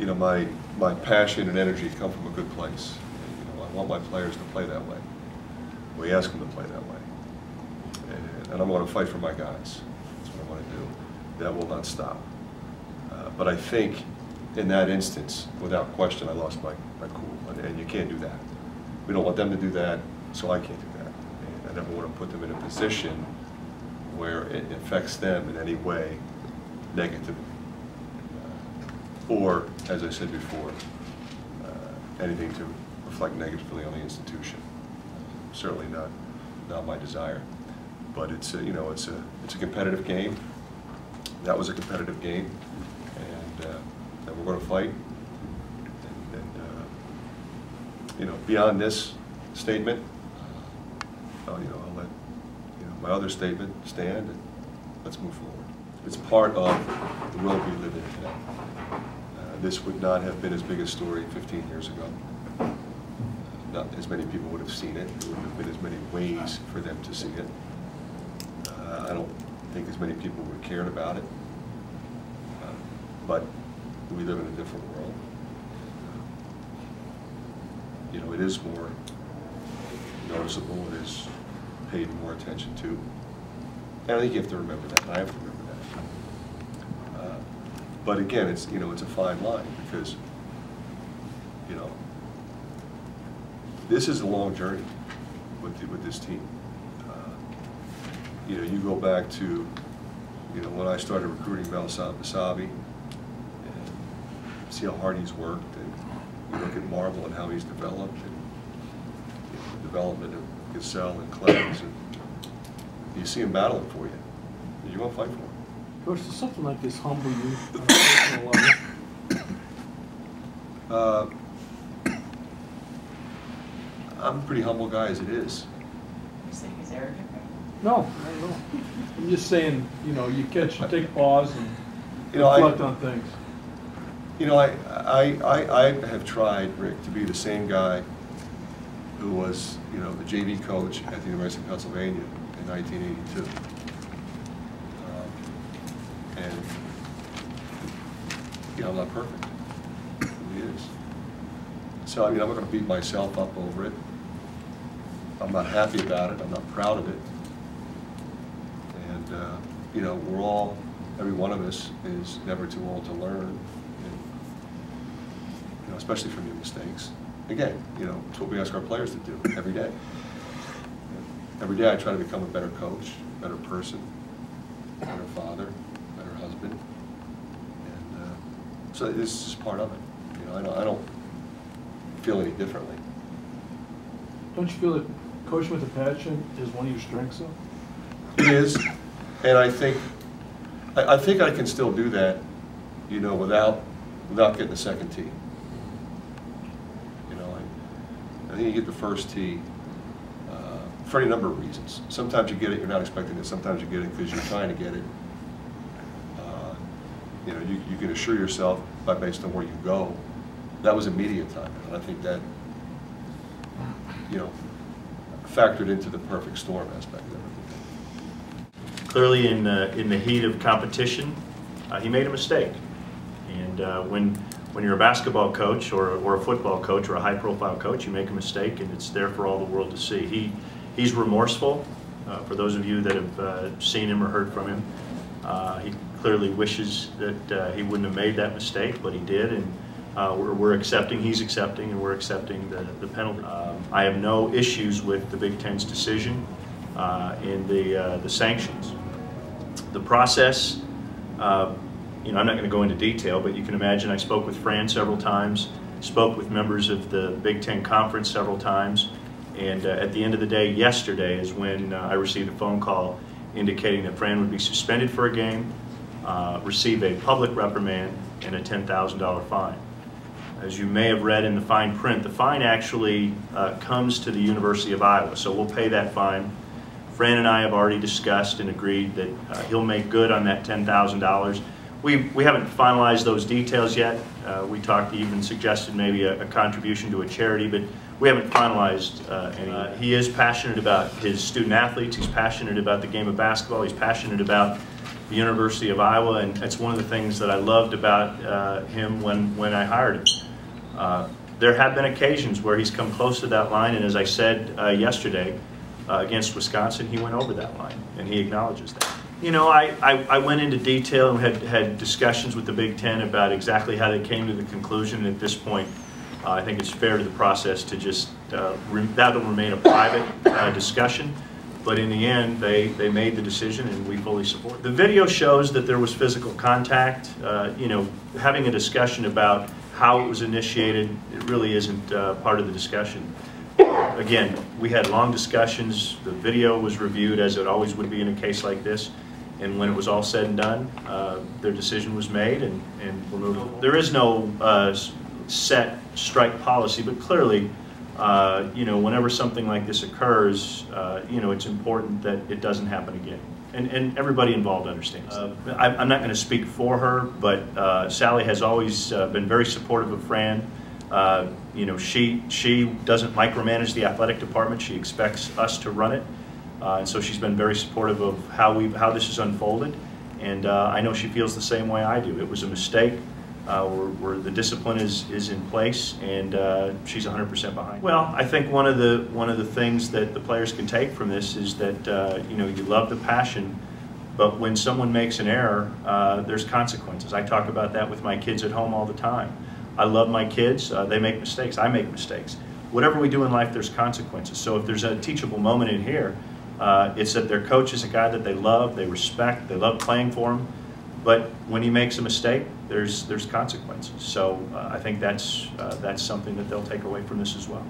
my passion and energy come from a good place. I want my players to play that way. We ask them to play that way. And I'm going to fight for my guys. That's what I want to do. That will not stop. But I think in that instance, without question, I lost my cool. And you can't do that. We don't want them to do that, so I can't do that. And I never want to put them in a position where it affects them in any way negatively. Or, as I said before, anything to reflect negatively on the institution. Certainly not my desire. But it's it's a competitive game. That was a competitive game, and we're going to fight. And beyond this statement, I'll let my other statement stand, and let's move forward. It's part of the world we live in today. This would not have been as big a story 15 years ago. Not as many people would have seen it. There wouldn't have been as many ways for them to see it. I don't think as many people would have cared about it. But we live in a different world. It is more noticeable. It is paid more attention to. And I think you have to remember that. I have to remember that. But again, it's a fine line because this is a long journey with this team. You go back to when I started recruiting Mel Basabi and see how hard he's worked, and you look at Marvel and how he's developed, and the development of Gasell and Clemens, and you see him battling for you. You want to fight for him. Coach, does something like this humble you on a personal level? I'm a pretty humble guy as it is. You think he's arrogant? No, not at all. I'm just saying, you take pause and reflect on things. I have tried, Rick, to be the same guy who was, the JV coach at the University of Pennsylvania in 1982. And I'm not perfect. It really is. So I'm not going to beat myself up over it. I'm not happy about it. I'm not proud of it. And we're all, every one of us is never too old to learn, and, especially from your mistakes. Again, it's what we ask our players to do every day. Every day I try to become a better coach, better person, better father, better husband. And so this is part of it. I don't feel any differently. Don't you feel that coaching with a passion is one of your strengths, though? It is, and I think I can still do that, without getting the second tee. I think you get the first tee for any number of reasons. Sometimes you get it, you're not expecting it. Sometimes you get it because you're trying to get it. You can assure yourself based on where you go. That was immediate time, and I think that factored into the perfect storm aspect of it. Clearly, in the heat of competition, he made a mistake. And when you're a basketball coach or a football coach or a high-profile coach, you make a mistake, and it's there for all the world to see. He's remorseful. For those of you that have seen him or heard from him, he clearly wishes that he wouldn't have made that mistake, but he did, and we're accepting. He's accepting, and we're accepting the penalty. I have no issues with the Big Ten's decision in the sanctions. The process, I'm not going to go into detail, but you can imagine I spoke with Fran several times, spoke with members of the Big Ten Conference several times, and at the end of the day, yesterday, is when I received a phone call indicating that Fran would be suspended for a game, receive a public reprimand, and a $10,000 fine. As you may have read in the fine print, the fine actually comes to the University of Iowa, so we'll pay that fine. Fran and I have already discussed and agreed that he'll make good on that $10,000. We haven't finalized those details yet. We talked, even suggested maybe a contribution to a charity, but we haven't finalized any. He is passionate about his student athletes. He's passionate about the game of basketball. He's passionate about the University of Iowa, and that's one of the things that I loved about him when I hired him. There have been occasions where he's come close to that line, and as I said yesterday against Wisconsin, he went over that line, and he acknowledges that. You know, I went into detail and had discussions with the Big Ten about exactly how they came to the conclusion. At this point, I think it's fair to the process to just, that'll remain a private discussion. But in the end, they made the decision, and we fully support it. The video shows that there was physical contact. You know, having a discussion about how it was initiated, it really isn't part of the discussion. Again, we had long discussions. The video was reviewed, as it always would be in a case like this. And when it was all said and done, their decision was made, and we're moving. There is no set strike policy, but clearly, you know, whenever something like this occurs, you know, it's important that it doesn't happen again. And everybody involved understands. I'm not going to speak for her, but Sally has always been very supportive of Fran. You know, she doesn't micromanage the athletic department. She expects us to run it. And so she's been very supportive of how this has unfolded. And I know she feels the same way I do. It was a mistake. Where the discipline is in place, and she's 100% behind. Well, I think one of the things that the players can take from this is that you know, you love the passion, but when someone makes an error, there's consequences. I talk about that with my kids at home all the time. I love my kids. They make mistakes. I make mistakes. Whatever we do in life, there's consequences. So if there's a teachable moment in here, it's that their coach is a guy that they love, they respect, they love playing for him. But when he makes a mistake, there's consequences. So I think that's something that they'll take away from this as well.